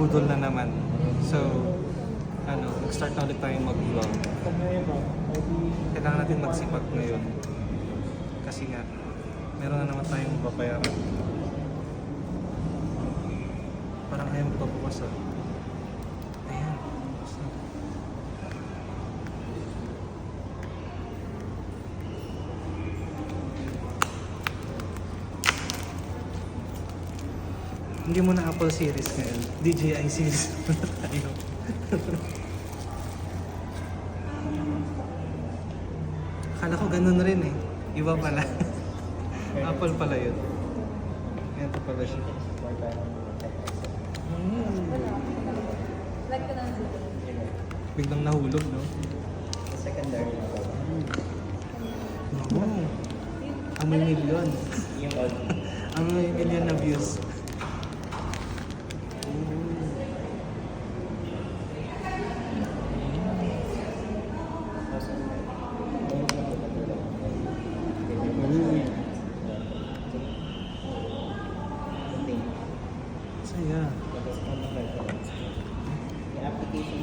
budol na naman. So, nag-start na ulit tayong mag-vlog. Kailangan natin magsipag ngayon. Kasi nga, meron na naman tayong babayaran. Parang ayaw magpapawas ah. Ayan. Hindi mo na Apple series ngayon. DJI series muna tayo. Akala ko ganun rin eh. Iba pala. Apple pala yun. Ito pala siya. Biglang nahulog, no? Secondary na po. Oo. Amoy million. Yung old. Amoy million na views. Saya. Tapos, yung application